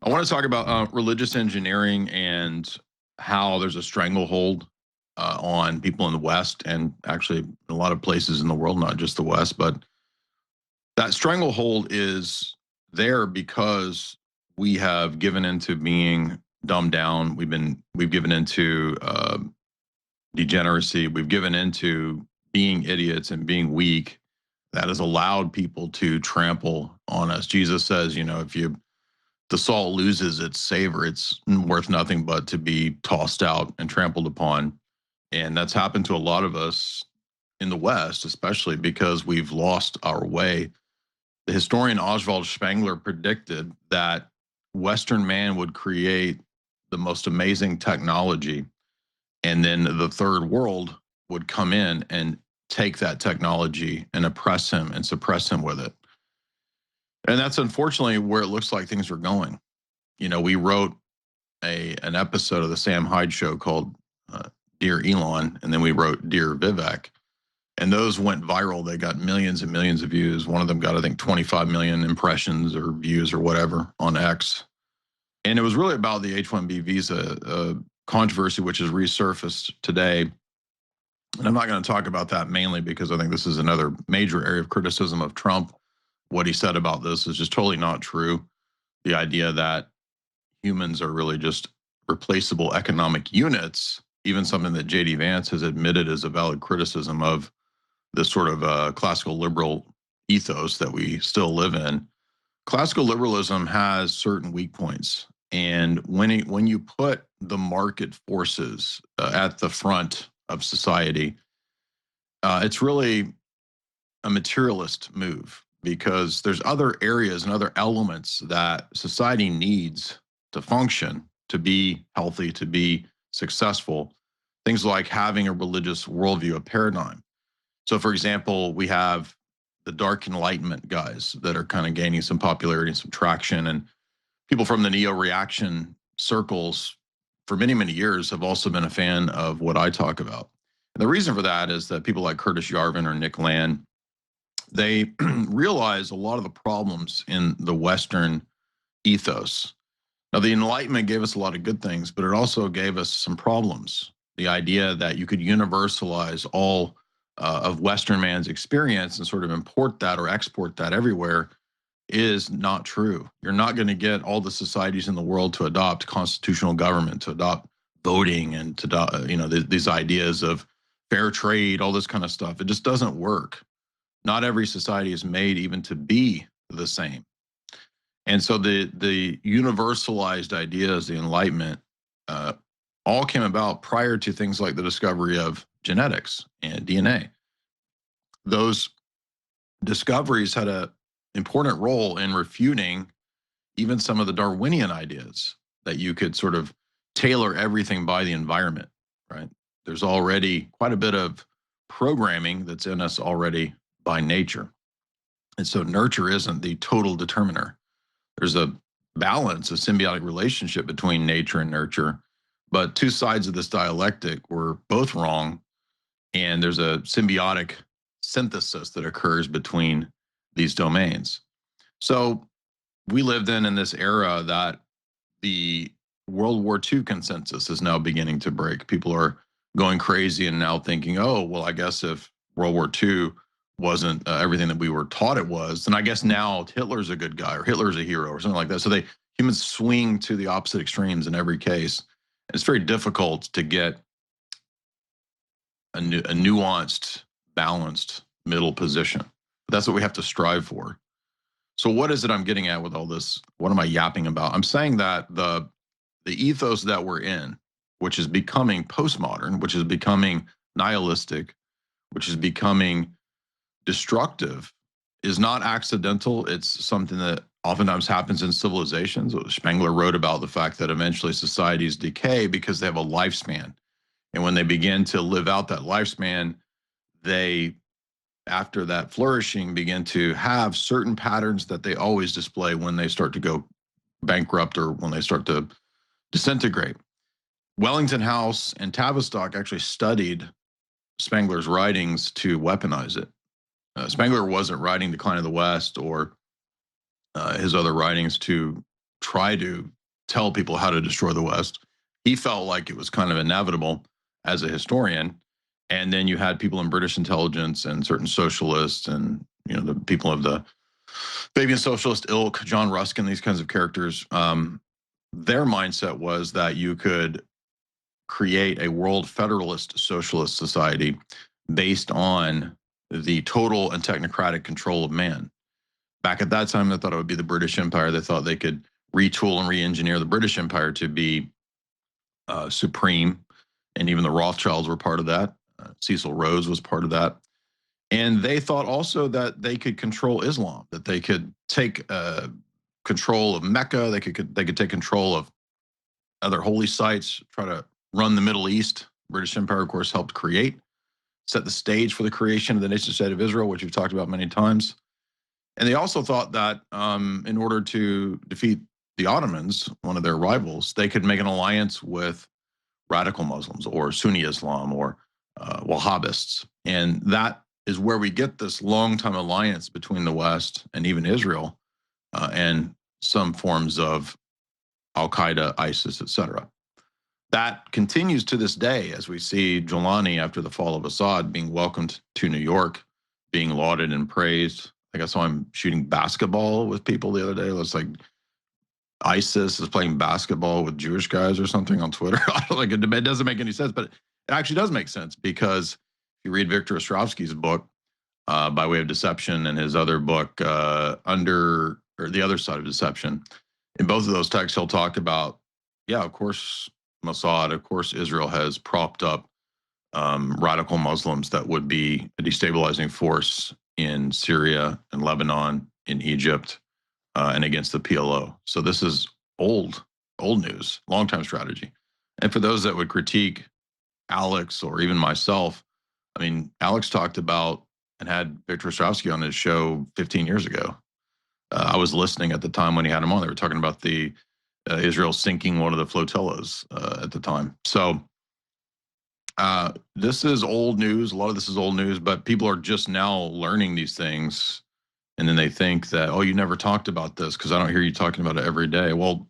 I want to talk about religious engineering and how there's a stranglehold on people in the West and actually in a lot of places in the world, not just the West. But that stranglehold is there because we have given into being dumbed down. We've given into degeneracy. We've given into being idiots and being weak. That has allowed people to trample on us. Jesus says, if the salt loses its savor, it's worth nothing but to be tossed out and trampled upon. And that's happened to a lot of us in the West, especially because we've lost our way. The historian Oswald Spengler predicted that Western man would create the most amazing technology, and then the third world would come in and take that technology and oppress him and suppress him with it. And that's unfortunately where it looks like things are going. We wrote an episode of the Sam Hyde Show called Dear Elon, and then we wrote Dear Vivek. And those went viral. They got millions and millions of views. One of them got, I think, 25 million impressions or views or whatever on X. And it was really about the H1-B visa controversy, which has resurfaced today. And I'm not going to talk about that mainly because I think this is another major area of criticism of Trump. What he said about this is just totally not true. The idea that humans are really just replaceable economic units, even something that J.D. Vance has admitted is a valid criticism of this sort of classical liberal ethos that we still live in. Classical liberalism has certain weak points. And when you put the market forces at the front of society, it's really a materialist move, because there's other areas and other elements that society needs to function, to be healthy, to be successful. Things like having a religious worldview, a paradigm. So, for example, we have the dark enlightenment guys that are kind of gaining some popularity and some traction. And people from the neo-reaction circles for many, many years have also been a fan of what I talk about. And the reason for that is that people like Curtis Yarvin or Nick Land, they realize a lot of the problems in the Western ethos. Now, the Enlightenment gave us a lot of good things, but it also gave us some problems. The idea that you could universalize all of Western man's experience and sort of import that or export that everywhere is not true. You're not going to get all the societies in the world to adopt constitutional government, to adopt voting, and to these ideas of fair trade, all this kind of stuff. It just doesn't work. Not every society is made even to be the same. And so the universalized ideas, the Enlightenment, all came about prior to things like the discovery of genetics and DNA. Those discoveries had an important role in refuting even some of the Darwinian ideas that you could sort of tailor everything by the environment, right? There's already quite a bit of programming that's in us already by nature. And so nurture isn't the total determiner. There's a balance, a symbiotic relationship between nature and nurture, but two sides of this dialectic were both wrong, and there's a symbiotic synthesis that occurs between these domains. So we lived in this era that the World War II consensus is now beginning to break. People are going crazy and now thinking, oh, well, I guess if World War II wasn't everything that we were taught it was, then I guess now Hitler's a good guy or Hitler's a hero or something like that. So humans swing to the opposite extremes in every case. And it's very difficult to get a nuanced, balanced middle position. But that's what we have to strive for. So what is it I'm getting at with all this? What am I yapping about? I'm saying that the ethos that we're in, which is becoming postmodern, which is becoming nihilistic, which is becoming destructive, is not accidental. It's something that oftentimes happens in civilizations. Spengler wrote about the fact that eventually societies decay because they have a lifespan. And when they begin to live out that lifespan, they, after that flourishing, begin to have certain patterns that they always display when they start to go bankrupt or when they start to disintegrate. Wellington House and Tavistock actually studied Spengler's writings to weaponize it. Spengler wasn't writing Decline of the West or his other writings to try to tell people how to destroy the West. He felt like it was kind of inevitable as a historian. And then you had people in British intelligence and certain socialists and, you know, the people of the Fabian socialist ilk, John Ruskin, these kinds of characters. Their mindset was that you could create a world federalist socialist society based on the total and technocratic control of man. Back at that time, they thought it would be the British Empire. They thought they could retool and re-engineer the British Empire to be supreme, and even the Rothschilds were part of that. Cecil Rhodes was part of that. And they thought also that they could control Islam, that they could take control of Mecca, they could take control of other holy sites, try to run the Middle East. British Empire, of course, helped create, set the stage for the creation of the nation state of Israel, which we've talked about many times. And they also thought that in order to defeat the Ottomans, one of their rivals, they could make an alliance with radical Muslims or Sunni Islam or Wahhabists. And that is where we get this long-time alliance between the West and even Israel and some forms of Al-Qaeda, ISIS, etc. That continues to this day as we see Giuliani, after the fall of Assad, being welcomed to New York, being lauded and praised. Like I saw him shooting basketball with people the other day. It looks like ISIS is playing basketball with Jewish guys or something on Twitter. It doesn't make any sense, but it actually does make sense, because if you read Victor Ostrovsky's book, By Way of Deception, and his other book, The Other Side of Deception, in both of those texts, he'll talk about, yeah, of course, Mossad, of course, Israel has propped up radical Muslims that would be a destabilizing force in Syria and Lebanon, in Egypt, and against the PLO. So this is old news, long-time strategy. And for those that would critique Alex or even myself, I mean, Alex talked about and had Victor Ostrovsky on his show 15 years ago. I was listening at the time when he had him on. They were talking about the Israel sinking one of the flotillas at the time. So this is old news. A lot of this is old news, but people are just now learning these things. And then they think that, oh, you never talked about this because I don't hear you talking about it every day. Well,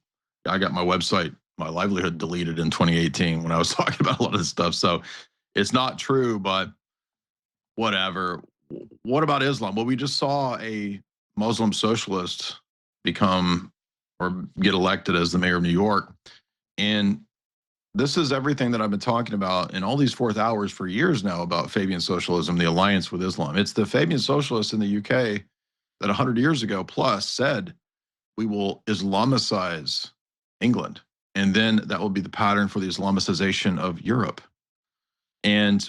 I got my website, my livelihood deleted in 2018 when I was talking about a lot of this stuff. So it's not true, but whatever. What about Islam? Well, we just saw a Muslim socialist become or get elected as the mayor of New York. And this is everything that I've been talking about in all these fourth hours for years now about Fabian socialism, the alliance with Islam. It's the Fabian socialists in the UK that 100 years ago plus said, we will Islamicize England. And then that will be the pattern for the Islamicization of Europe. And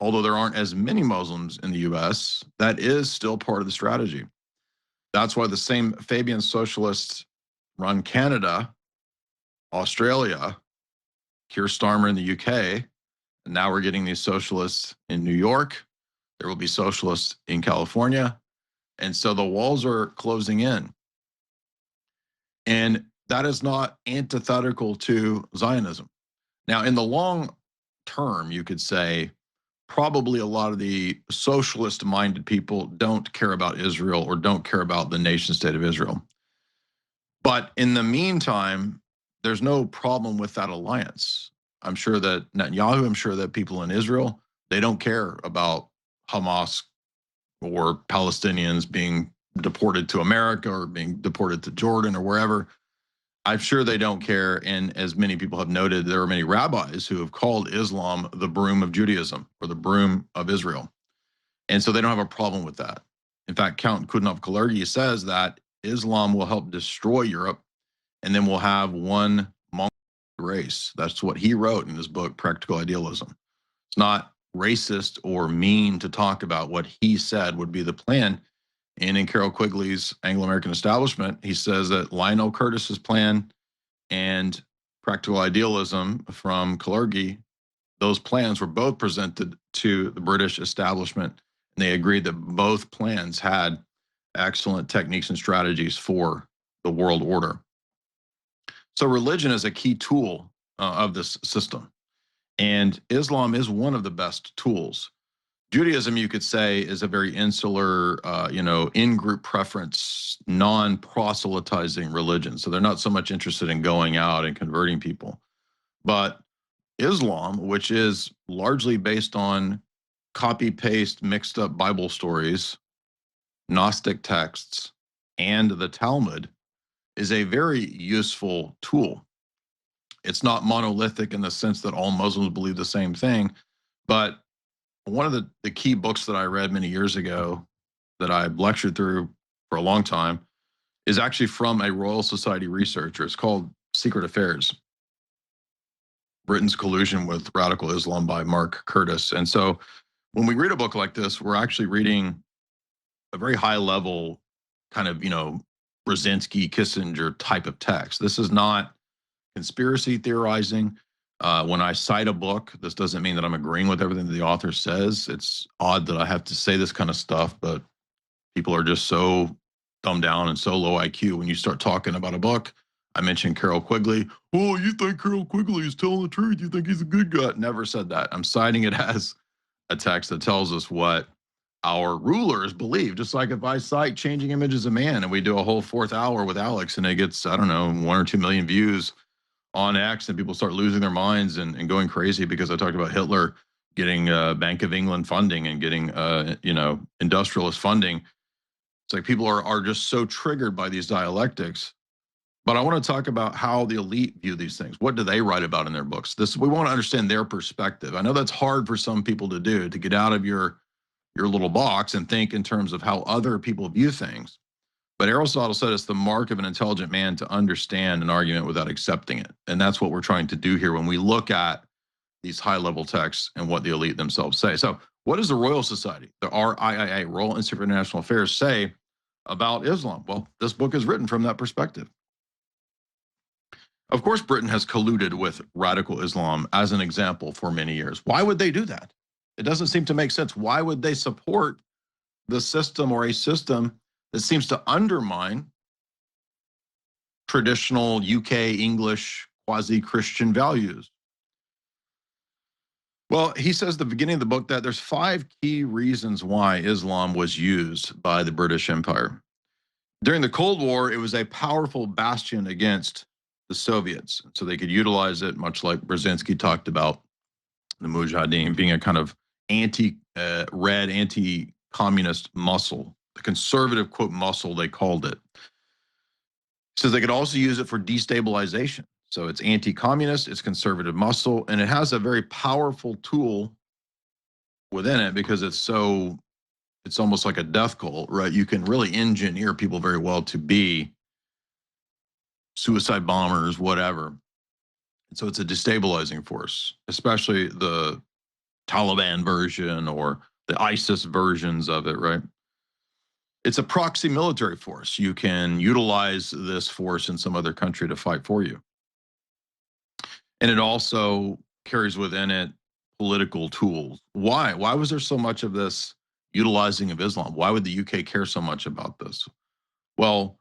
although there aren't as many Muslims in the US, that is still part of the strategy. That's why the same Fabian socialists run Canada, Australia, Keir Starmer in the UK, and now we're getting these socialists in New York. There will be socialists in California. And so the walls are closing in. And that is not antithetical to Zionism. Now, in the long term, you could say probably a lot of the socialist minded people don't care about Israel or don't care about the nation state of Israel. But in the meantime, there's no problem with that alliance. I'm sure that Netanyahu, I'm sure that people in Israel, they don't care about Hamas or Palestinians being deported to America or being deported to Jordan or wherever. I'm sure they don't care. And as many people have noted, there are many rabbis who have called Islam the broom of Judaism or the broom of Israel. And so they don't have a problem with that. In fact, Count Kudnov-Kalergi says that Islam will help destroy Europe, and then we'll have one Mongol race. That's what he wrote in his book, Practical Idealism. It's not racist or mean to talk about what he said would be the plan. And in Carol Quigley's Anglo-American Establishment, he says that Lionel Curtis's plan and Practical Idealism from Kalergi, those plans were both presented to the British establishment, and they agreed that both plans had excellent techniques and strategies for the world order. So religion is a key tool of this system, and Islam is one of the best tools. Judaism, you could say, is a very insular, in-group preference, non-proselytizing religion. So they're not so much interested in going out and converting people. But Islam, which is largely based on copy-paste, mixed-up Bible stories, Gnostic texts, and the Talmud, is a very useful tool. It's not monolithic in the sense that all Muslims believe the same thing, but one of the key books that I read many years ago that I lectured through for a long time is actually from a Royal Society researcher. It's called Secret Affairs, Britain's Collusion with Radical Islam by Mark Curtis. And so when we read a book like this, we're actually reading a very high level kind of, Brzezinski, Kissinger type of text. This is not conspiracy theorizing. When I cite a book, this doesn't mean that I'm agreeing with everything that the author says. It's odd that I have to say this kind of stuff, but people are just so dumbed down and so low IQ. When you start talking about a book, I mentioned Carol Quigley. Oh, you think Carol Quigley is telling the truth? You think he's a good guy? Never said that. I'm citing it as a text that tells us what our rulers believe. Just like if I cite Changing Images of Man and we do a whole 4th hour with Alex and it gets, I don't know, 1 or 2 million views on X, and people start losing their minds and going crazy because I talked about Hitler getting Bank of England funding and getting, industrialist funding. It's like people are just so triggered by these dialectics. But I want to talk about how the elite view these things. What do they write about in their books? We want to understand their perspective. I know that's hard for some people to do, to get out of your little box and think in terms of how other people view things. But Aristotle said it's the mark of an intelligent man to understand an argument without accepting it. And that's what we're trying to do here when we look at these high-level texts and what the elite themselves say. So what does the Royal Society, the RIIA, Royal Institute for International Affairs, say about Islam? Well, this book is written from that perspective. Of course, Britain has colluded with radical Islam as an example for many years. Why would they do that? It doesn't seem to make sense. Why would they support the system or a system that seems to undermine traditional UK English quasi-Christian values? Well, he says at the beginning of the book that there's 5 key reasons why Islam was used by the British Empire. During the Cold War, it was a powerful bastion against the Soviets, so they could utilize it, much like Brzezinski talked about the Mujahideen being a kind of anti-red, anti-communist muscle, the conservative, quote, muscle, they called it. Says they could also use it for destabilization. So it's anti-communist, it's conservative muscle, and it has a very powerful tool within it because it's almost like a death cult, right? You can really engineer people very well to be suicide bombers, whatever. And so it's a destabilizing force, especially the Taliban version or the ISIS versions of it, right? It's a proxy military force. You can utilize this force in some other country to fight for you. And it also carries within it political tools. Why? Why was there so much of this utilizing of Islam? Why would the UK care so much about this? Well,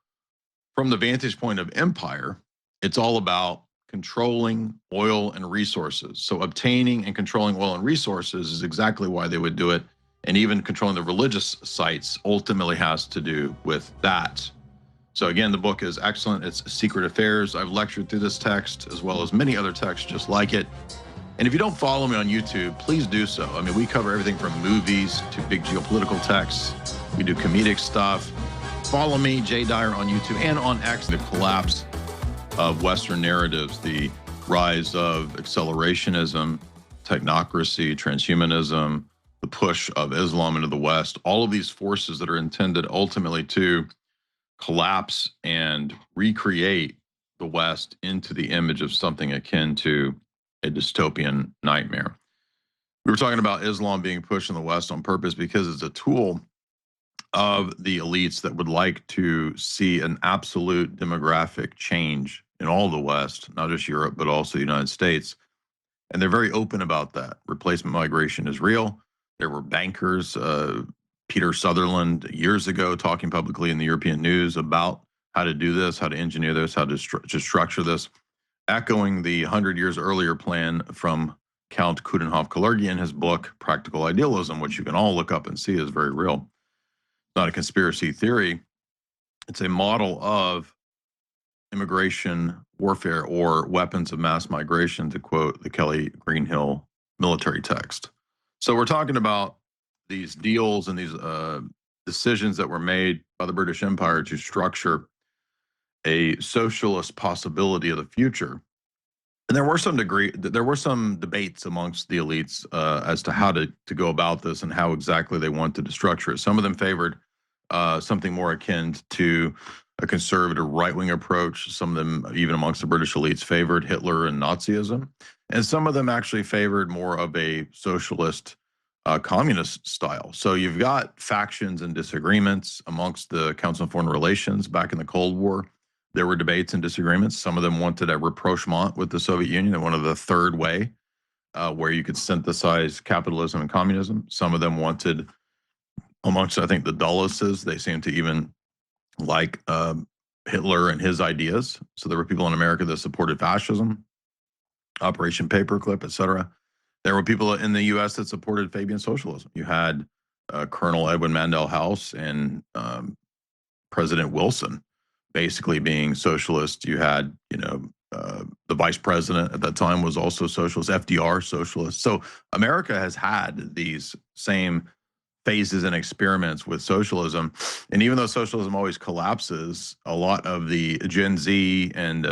from the vantage point of empire, it's all about controlling oil and resources. So obtaining and controlling oil and resources is exactly why they would do it. And even controlling the religious sites ultimately has to do with that. So again, the book is excellent. It's Secret Affairs. I've lectured through this text as well as many other texts just like it. And if you don't follow me on YouTube, please do so. I mean, we cover everything from movies to big geopolitical texts. We do comedic stuff. Follow me, Jay Dyer, on YouTube and on X. The collapse of Western narratives, the rise of accelerationism, technocracy, transhumanism, the push of Islam into the West, all of these forces that are intended ultimately to collapse and recreate the West into the image of something akin to a dystopian nightmare. We were talking about Islam being pushed in the West on purpose because it's a tool of the elites that would like to see an absolute demographic change in all the West, not just Europe, but also the United States. And they're very open about that. Replacement migration is real. There were bankers, Peter Sutherland, years ago, talking publicly in the European news about how to do this, how to engineer this, how to structure this, echoing the 100 years earlier plan from Count Coudenhove-Kalergi in his book, Practical Idealism, which you can all look up and see is very real. Not a conspiracy theory. It's a model of immigration warfare or weapons of mass migration, to quote the Kelly Greenhill military text. So we're talking about these deals and these decisions that were made by the British Empire to structure a socialist possibility of the future. And there were some debates amongst the elites as to how to go about this and how exactly they wanted to structure it. Some of them favored something more akin to a conservative right-wing approach. Some of them, even amongst the British elites, favored Hitler and Nazism. And some of them actually favored more of a socialist communist style. So you've got factions and disagreements amongst the Council on Foreign Relations back in the Cold War. There were debates and disagreements. Some of them wanted a rapprochement with the Soviet Union. They wanted the third way, where you could synthesize capitalism and communism. Some of them wanted, amongst, I think, the dullists, they seemed to even like Hitler and his ideas. So there were people in America that supported fascism, Operation Paperclip, etc. There were people in the U.S. that supported Fabian socialism. You had Colonel Edwin Mandel House and President Wilson basically being socialist. You had, the vice president at that time was also socialist, FDR socialist. So America has had these same phases and experiments with socialism. And even though socialism always collapses, a lot of the Gen Z and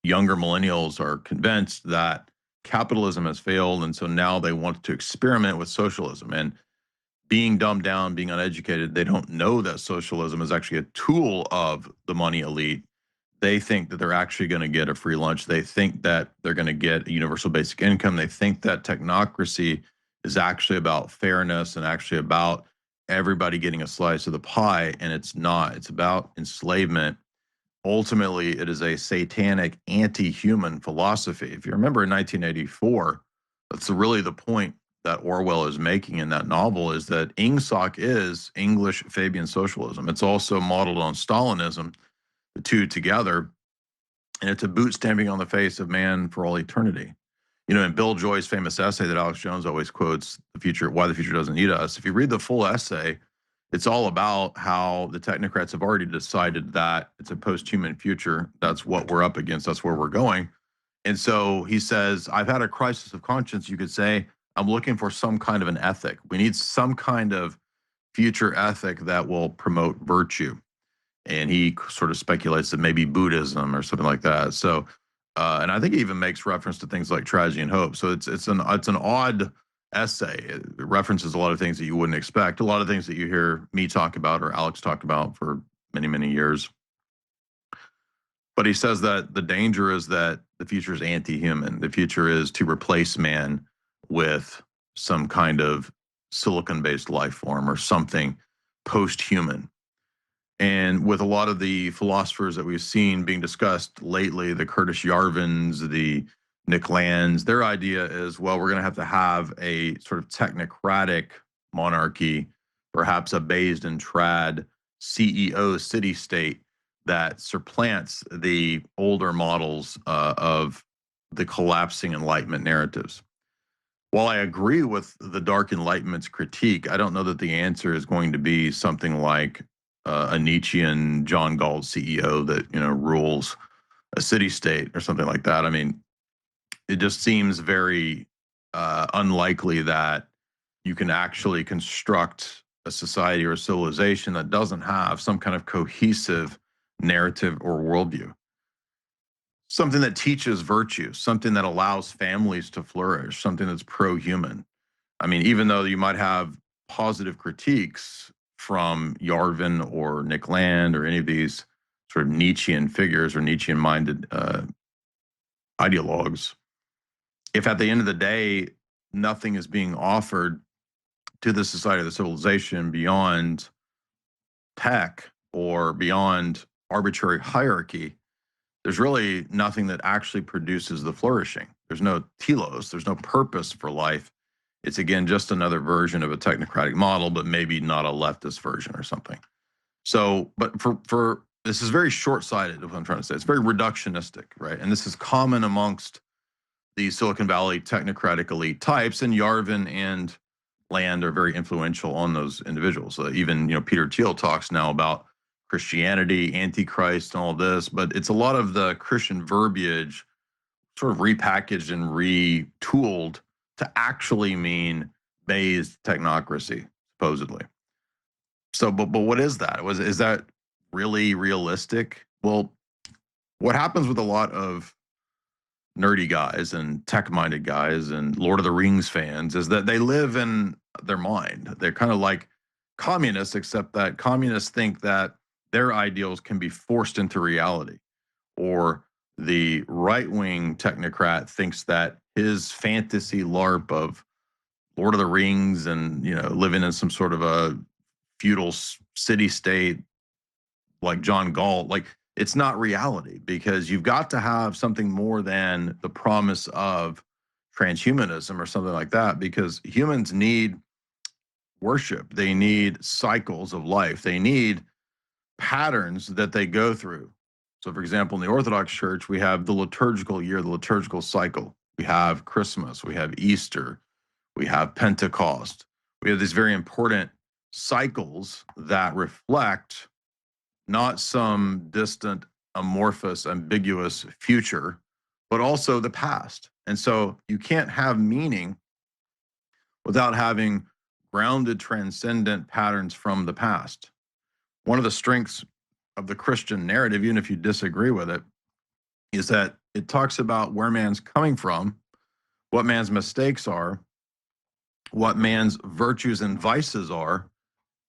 younger millennials are convinced that capitalism has failed. And so now they want to experiment with socialism. And being dumbed down, being uneducated, they don't know that socialism is actually a tool of the money elite. They think that they're actually going to get a free lunch. They think that they're going to get a universal basic income. They think that technocracy is actually about fairness and actually about everybody getting a slice of the pie. And it's not. It's about enslavement. Ultimately, it is a satanic anti-human philosophy. If you remember in 1984, that's really the point that Orwell is making in that novel, is that Ingsoc is English Fabian socialism. It's also modeled on Stalinism, the two together, and it's a boot stamping on the face of man for all eternity. In Bill Joy's famous essay that Alex Jones always quotes, "The Future, Why the Future Doesn't Need Us," if you read the full essay, it's all about how the technocrats have already decided that it's a post-human future. That's what we're up against. That's where we're going. And so he says, I've had a crisis of conscience, you could say. I'm looking for some kind of an ethic. We need some kind of future ethic that will promote virtue. And he sort of speculates that maybe Buddhism or something like that. So, and I think he even makes reference to things like tragedy and hope. So it's an odd essay. It references a lot of things that you wouldn't expect, a lot of things that you hear me talk about or Alex talk about for many, many years. But he says that the danger is that the future is anti-human. The future is to replace man with some kind of silicon-based life form or something post-human. And with a lot of the philosophers that we've seen being discussed lately, the Curtis Yarvins, the Nick Lands, their idea is, well, we're going to have a sort of technocratic monarchy, perhaps a based and trad CEO city state that supplants the older models of the collapsing Enlightenment narratives. While I agree with the Dark Enlightenment's critique, I don't know that the answer is going to be something like a Nietzschean John Galt CEO that rules a city state or something like that. I mean, it just seems very unlikely that you can actually construct a society or a civilization that doesn't have some kind of cohesive narrative or worldview. Something that teaches virtue, something that allows families to flourish, something that's pro-human. I mean, even though you might have positive critiques from Yarvin or Nick Land or any of these sort of Nietzschean figures or Nietzschean-minded ideologues, if at the end of the day, nothing is being offered to the society of the civilization beyond tech or beyond arbitrary hierarchy, there's really nothing that actually produces the flourishing. There's no telos, there's no purpose for life. It's, again, just another version of a technocratic model, but maybe not a leftist version or something. So, but for this is very short-sighted, what I'm trying to say. It's very reductionistic, right? And this is common amongst the Silicon Valley technocratic elite types, and Yarvin and Land are very influential on those individuals. Even Peter Thiel talks now about Christianity, Antichrist, and all this, but it's a lot of the Christian verbiage sort of repackaged and retooled to actually mean based technocracy, supposedly. So, but what is that? Is that really realistic? Well, what happens with a lot of nerdy guys and tech-minded guys and Lord of the Rings fans is that they live in their mind. They're kind of like communists, except that communists think that their ideals can be forced into reality. Or the right-wing technocrat thinks that his fantasy LARP of Lord of the Rings and living in some sort of a feudal city state like John Galt, like it's not reality, because you've got to have something more than the promise of transhumanism or something like that, because humans need worship. They need cycles of life. They need patterns that they go through. So, for example, in the Orthodox Church, we have the liturgical year, the liturgical cycle. We have Christmas, we have Easter, we have Pentecost. We have these very important cycles that reflect not some distant, amorphous, ambiguous future, but also the past. And so you can't have meaning without having grounded, transcendent patterns from the past. One of the strengths of the Christian narrative, even if you disagree with it, is that it talks about where man's coming from, what man's mistakes are, what man's virtues and vices are,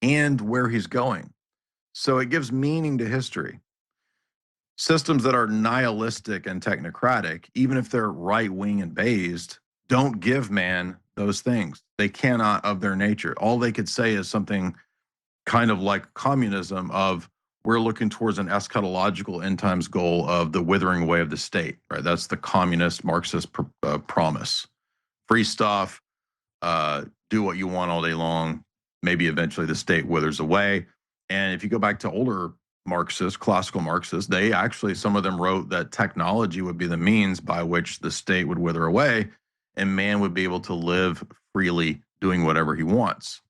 and where he's going. So it gives meaning to history. Systems that are nihilistic and technocratic, even if they're right-wing and based, don't give man those things. They cannot of their nature. All they could say is something kind of like communism of, we're looking towards an eschatological end times goal of the withering away of the state, right? That's the communist Marxist promise. Free stuff, do what you want all day long. Maybe eventually the state withers away. And if you go back to older Marxists, classical Marxists, they actually, some of them wrote that technology would be the means by which the state would wither away and man would be able to live freely doing whatever he wants.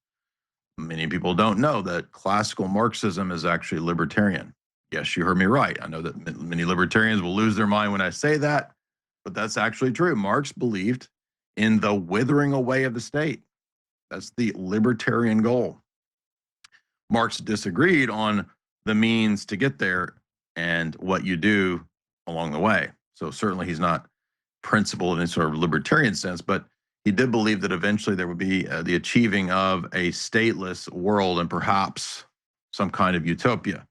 Many people don't know that classical Marxism is actually libertarian. Yes, you heard me right. I know that many libertarians will lose their mind when I say that, but that's actually true. Marx believed in the withering away of the state. That's the libertarian goal. Marx disagreed on the means to get there and what you do along the way. So certainly he's not principled in any sort of libertarian sense, but he did believe that eventually there would be the achieving of a stateless world and perhaps some kind of utopia.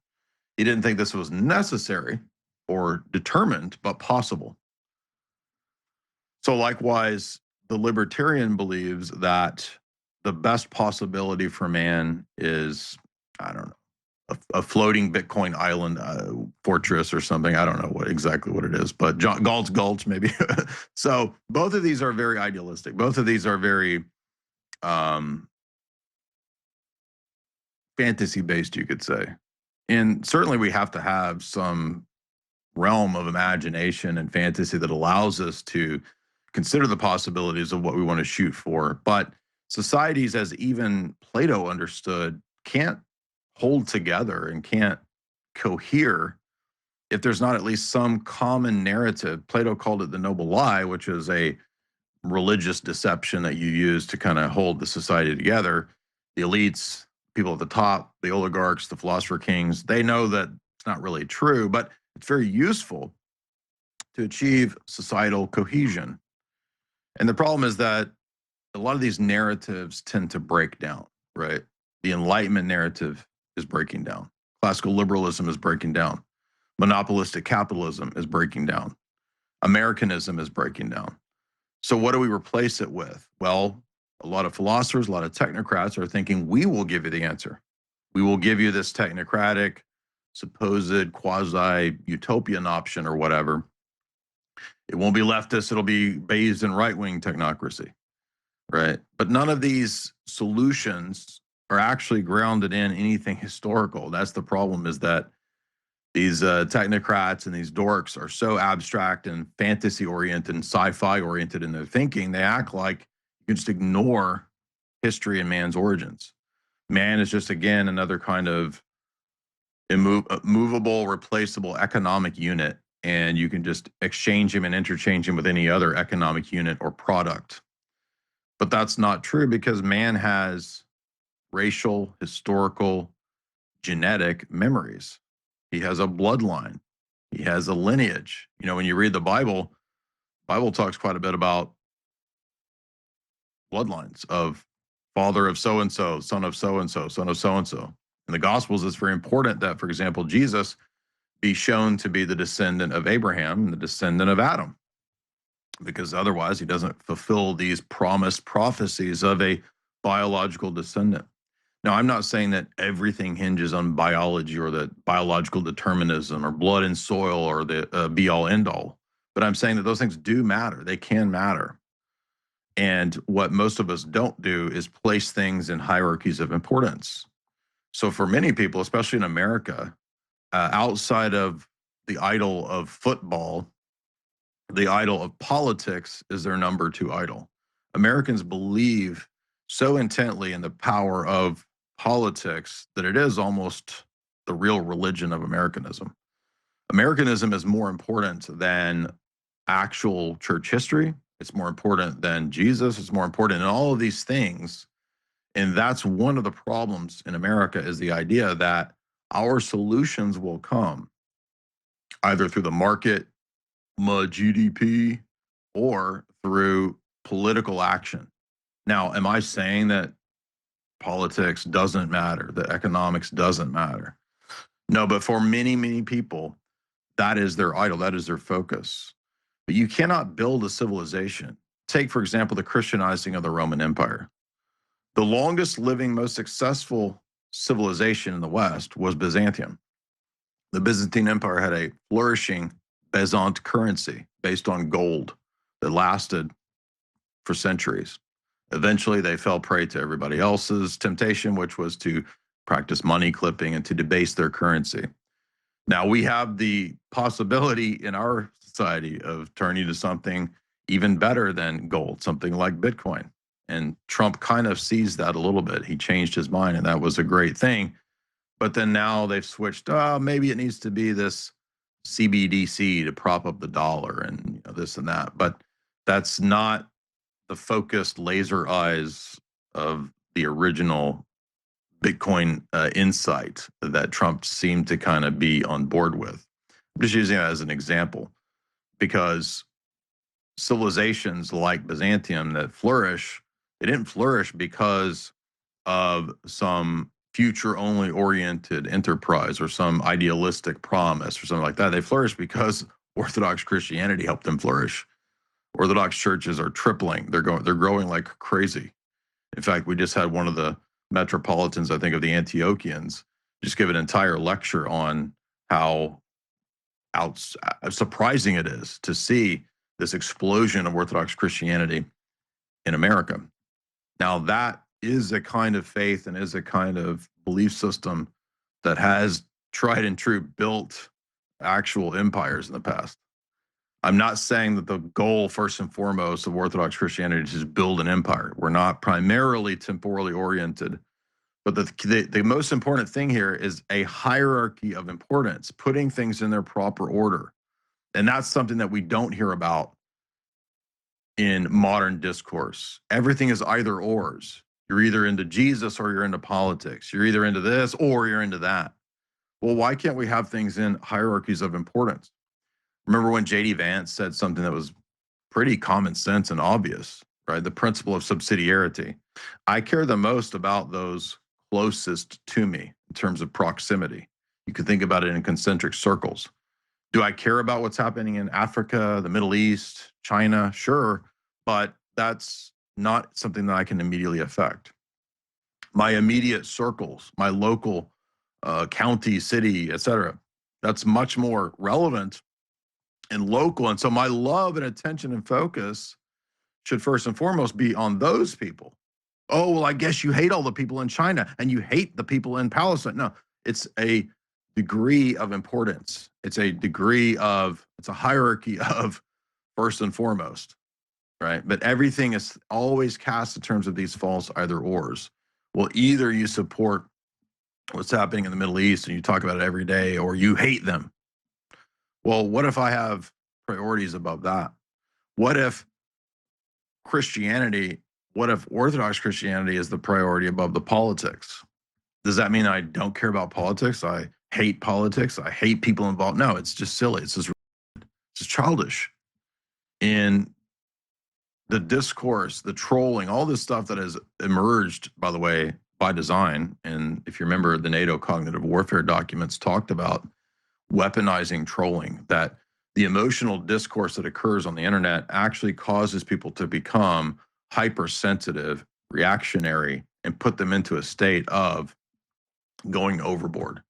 He didn't think this was necessary or determined, but possible. So likewise, the libertarian believes that the best possibility for man is, I don't know, a floating Bitcoin island fortress or something. I don't know exactly what it is, but Galt's Gulch maybe. So both of these are very idealistic. Both of these are very fantasy based, you could say. And certainly we have to have some realm of imagination and fantasy that allows us to consider the possibilities of what we want to shoot for. But societies, as even Plato understood, can't hold together and can't cohere if there's not at least some common narrative. Plato called it the noble lie, which is a religious deception that you use to kind of hold the society together. The elites, people at the top, the oligarchs, the philosopher kings, they know that it's not really true, but it's very useful to achieve societal cohesion. And the problem is that a lot of these narratives tend to break down, right? The Enlightenment narrative is breaking down. Classical liberalism is breaking down. Monopolistic capitalism is breaking down. Americanism is breaking down. So what do we replace it with? Well, a lot of philosophers, a lot of technocrats are thinking, we will give you the answer. We will give you this technocratic, supposed quasi-utopian option or whatever. It won't be leftist, it'll be bathed in right-wing technocracy, right? But none of these solutions are actually grounded in anything historical. That's the problem, is that These technocrats and these dorks are so abstract and fantasy oriented and sci-fi oriented in their thinking, they act like you can just ignore history and man's origins. Man is just, again, another kind of movable, replaceable economic unit, and you can just exchange him and interchange him with any other economic unit or product. But that's not true, because man has racial, historical, genetic memories. He has a bloodline. He has a lineage. You know, when you read the Bible talks quite a bit about bloodlines of father of so and so, son of so and so, son of so and so. In the Gospels, it's very important that, for example, Jesus be shown to be the descendant of Abraham and the descendant of Adam, because otherwise he doesn't fulfill these promised prophecies of a biological descendant. Now, I'm not saying that everything hinges on biology or that biological determinism or blood and soil or the be all end all, but I'm saying that those things do matter. They can matter. And what most of us don't do is place things in hierarchies of importance. So for many people, especially in America, outside of the idol of football, the idol of politics is their number two idol. Americans believe so intently in the power of politics that it is almost the real religion of Americanism. Americanism is more important than actual church history. It's more important than Jesus. It's more important than all of these things. And that's one of the problems in America, is the idea that our solutions will come either through the market, GDP, or through political action. Now, am I saying that politics doesn't matter, that economics doesn't matter? No, but for many, many people, that is their idol, that is their focus. But you cannot build a civilization. Take, for example, the Christianizing of the Roman Empire. The longest living, most successful civilization in the West was Byzantium. The Byzantine Empire had a flourishing Byzant currency based on gold that lasted for centuries. Eventually, they fell prey to everybody else's temptation, which was to practice money clipping and to debase their currency. Now, we have the possibility in our society of turning to something even better than gold, something like Bitcoin. And Trump kind of sees that a little bit. He changed his mind, and that was a great thing. But then now they've switched. Maybe it needs to be this CBDC to prop up the dollar and this and that. But that's not the focused laser eyes of the original Bitcoin insight that Trump seemed to kind of be on board with. I'm just using that as an example, because civilizations like Byzantium that flourish, they didn't flourish because of some future only oriented enterprise or some idealistic promise or something like that. They flourish because Orthodox Christianity helped them flourish. Orthodox churches are tripling. They're growing like crazy. In fact, we just had one of the metropolitans, I think, of the Antiochians, just give an entire lecture on how surprising it is to see this explosion of Orthodox Christianity in America. Now, that is a kind of faith and is a kind of belief system that has tried and true built actual empires in the past. I'm not saying that the goal, first and foremost, of Orthodox Christianity is to build an empire. We're not primarily temporally oriented. But the most important thing here is a hierarchy of importance, putting things in their proper order. And that's something that we don't hear about in modern discourse. Everything is either ors. You're either into Jesus or you're into politics. You're either into this or you're into that. Well, why can't we have things in hierarchies of importance? Remember when J.D. Vance said something that was pretty common sense and obvious, right? The principle of subsidiarity. I care the most about those closest to me in terms of proximity. You can think about it in concentric circles. Do I care about what's happening in Africa, the Middle East, China? Sure, but that's not something that I can immediately affect. My immediate circles, my local county, city, etc. That's much more relevant and local. And so my love and attention and focus should first and foremost be on those people. Oh, well, I guess you hate all the people in China and you hate the people in Palestine. No, it's a degree of importance. It's a hierarchy of first and foremost, right? But everything is always cast in terms of these false either ors. Well, either you support what's happening in the Middle East and you talk about it every day, or you hate them. Well, what if I have priorities above that? What if Orthodox Christianity is the priority above the politics? Does that mean I don't care about politics? I hate politics. I hate people involved. No, it's just silly. It's just childish. In the discourse, the trolling, all this stuff that has emerged, by the way, by design. And if you remember, the NATO cognitive warfare documents talked about weaponizing trolling, that the emotional discourse that occurs on the internet actually causes people to become hypersensitive, reactionary, and put them into a state of going overboard.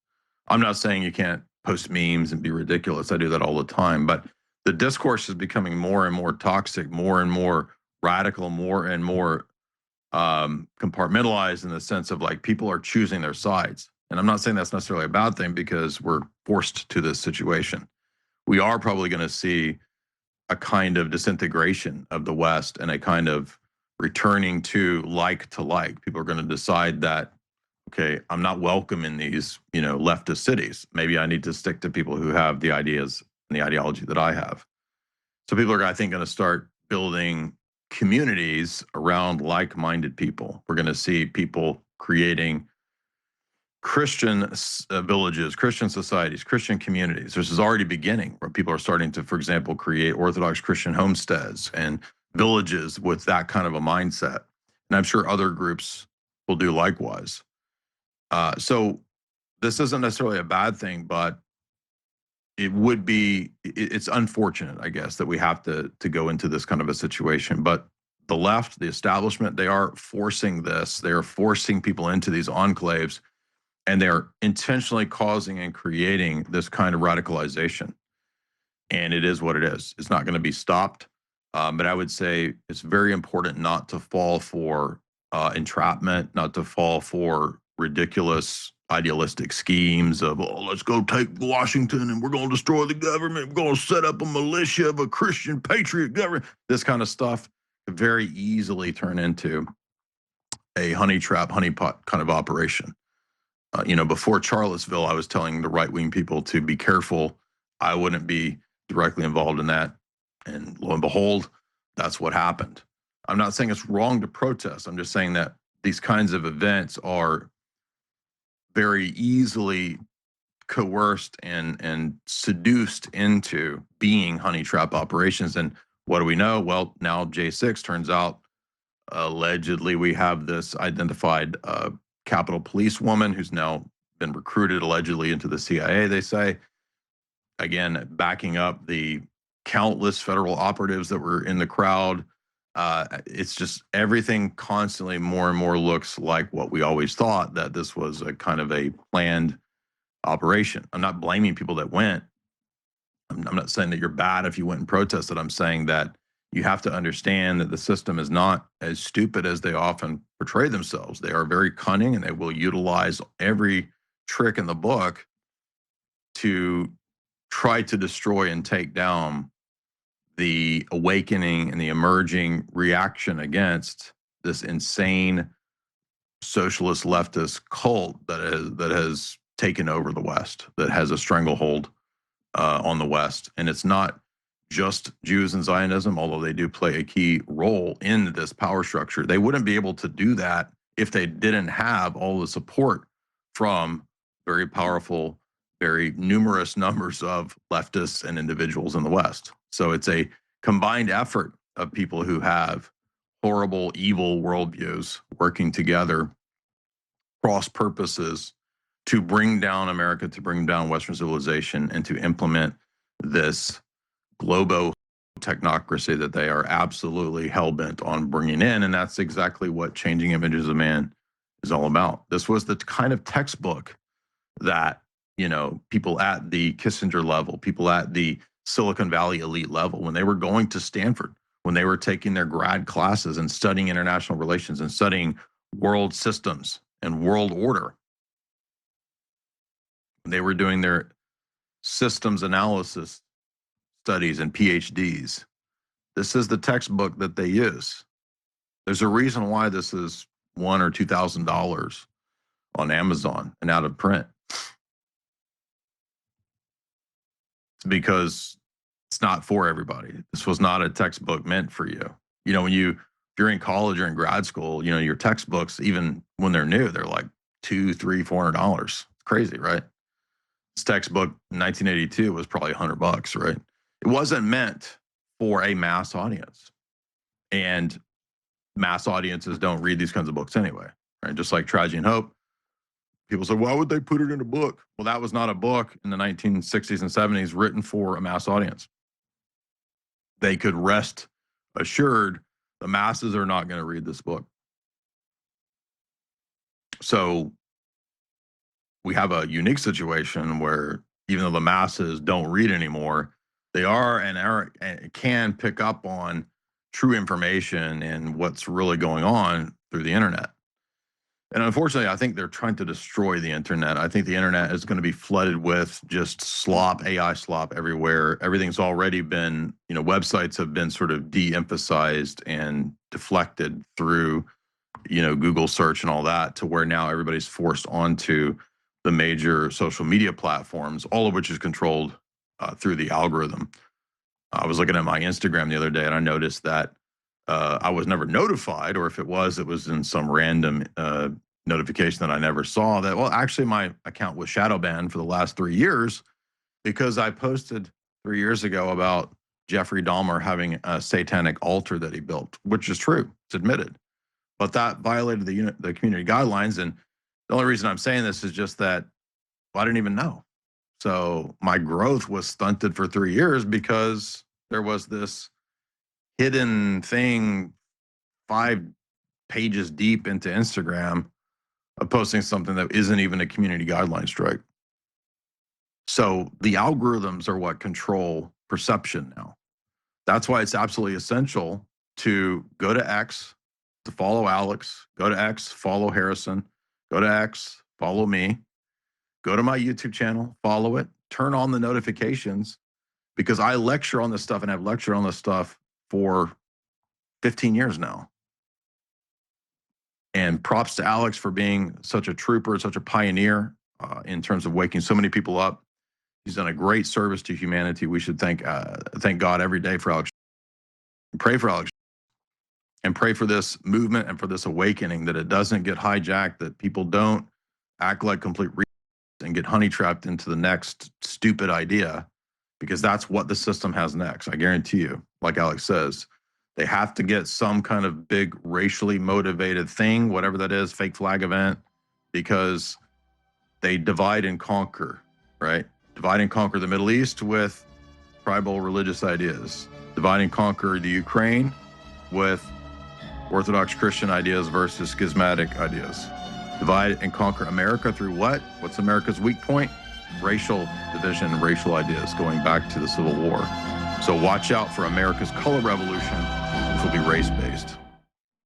I'm not saying you can't post memes and be ridiculous. I do that all the time, but the discourse is becoming more and more toxic, more and more radical, more and more compartmentalized, in the sense of like people are choosing their sides. And I'm not saying that's necessarily a bad thing, because we're forced to this situation. We are probably going to see a kind of disintegration of the West and a kind of returning to like. People are going to decide that, okay, I'm not welcome in these, leftist cities. Maybe I need to stick to people who have the ideas and the ideology that I have. So people are, I think, going to start building communities around like-minded people. We're going to see people creating Christian villages, Christian societies, Christian communities. This is already beginning, where people are starting to, for example, create Orthodox Christian homesteads and villages with that kind of a mindset. And I'm sure other groups will do likewise. So this isn't necessarily a bad thing, but it's unfortunate, I guess, that we have to go into this kind of a situation. But the left, the establishment, they are forcing this. They are forcing people into these enclaves, and they're intentionally causing and creating this kind of radicalization. And it is what it is. It's not going to be stopped. But I would say it's very important not to fall for entrapment, not to fall for ridiculous idealistic schemes of, oh, let's go take Washington and we're going to destroy the government. We're going to set up a militia of a Christian patriot government. This kind of stuff could very easily turn into a honey trap, honeypot kind of operation. Before Charlottesville, I was telling the right-wing people to be careful. I wouldn't be directly involved in that. And lo and behold, that's what happened. I'm not saying it's wrong to protest. I'm just saying that these kinds of events are very easily coerced and seduced into being honey trap operations. And what do we know? Well, now J6 turns out, allegedly, we have this identified Capitol Police woman who's now been recruited allegedly into the CIA, they say. Again, backing up the countless federal operatives that were in the crowd. It's just everything constantly more and more looks like what we always thought, that this was a kind of a planned operation. I'm not blaming people that went. I'm not saying that you're bad if you went and protested. I'm saying that you have to understand that the system is not as stupid as they often portray themselves. They are very cunning, and they will utilize every trick in the book to try to destroy and take down the awakening and the emerging reaction against this insane socialist leftist cult that has taken over the West, that has a stranglehold on the West. And it's not just Jews and Zionism, although they do play a key role in this power structure. They wouldn't be able to do that if they didn't have all the support from very powerful, very numerous numbers of leftists and individuals in the West. So it's a combined effort of people who have horrible, evil worldviews working together, cross purposes, to bring down America, to bring down Western civilization, and to implement this globo technocracy that they are absolutely hell-bent on bringing in. And that's exactly what Changing Images of Man is all about. This was the kind of textbook that, people at the Kissinger level, people at the Silicon Valley elite level, when they were going to Stanford, when they were taking their grad classes and studying international relations and studying world systems and world order, They were doing their systems analysis studies and PhDs. This is the textbook that they use. There's a reason why this is $1,000 or $2,000 on Amazon and out of print. It's because it's not for everybody. This was not a textbook meant for you. You know, if you're in college or in grad school, you know, your textbooks, even when they're new, they're like $200, $300, $400. Crazy, right? This textbook in 1982 was probably $100, right? It wasn't meant for a mass audience. And mass audiences don't read these kinds of books anyway, right? Just like Tragedy and Hope. People say, why would they put it in a book? Well, that was not a book in the 1960s and 70s written for a mass audience. They could rest assured the masses are not going to read this book. So we have a unique situation where even though the masses don't read anymore, they are and can pick up on true information and what's really going on through the internet. And unfortunately, I think they're trying to destroy the internet. I think the internet is going to be flooded with just slop, AI slop everywhere. Everything's already been, you know, websites have been sort of de-emphasized and deflected through, you know, Google search and all that, to where now everybody's forced onto the major social media platforms, all of which is controlled through the algorithm. I was looking at my Instagram the other day and I noticed that I was never notified, or if it was in some random notification that I never saw, that, well, actually my account was shadow banned for the last 3 years because I posted 3 years ago about Jeffrey Dahmer having a satanic altar that he built, which is true. It's admitted. But that violated the community guidelines. And the only reason I'm saying this is just that, well, I didn't even know. So my growth was stunted for 3 years because there was this hidden thing 5 pages deep into Instagram of posting something that isn't even a community guideline strike. So the algorithms are what control perception now. That's why it's absolutely essential to go to X, to follow Alex, go to X, follow Harrison, go to X, follow me, go to my YouTube channel, follow it, turn on the notifications, because I lecture on this stuff and have lectured on this stuff for 15 years now. And props to Alex for being such a trooper, such a pioneer in terms of waking so many people up. He's done a great service to humanity. We should thank God every day for Alex. Pray for Alex. And pray for this movement and for this awakening, that it doesn't get hijacked, that people don't act like complete and get honey trapped into the next stupid idea, because that's what the system has next. I guarantee you, like Alex says, they have to get some kind of big racially motivated thing, whatever that is, fake flag event, because they divide and conquer, right? Divide and conquer the Middle East with tribal religious ideas. Divide and conquer the Ukraine with Orthodox Christian ideas versus schismatic ideas. Divide and conquer America through what? What's America's weak point? Racial division and racial ideas, going back to the Civil War. So watch out for America's color revolution, which will be race-based.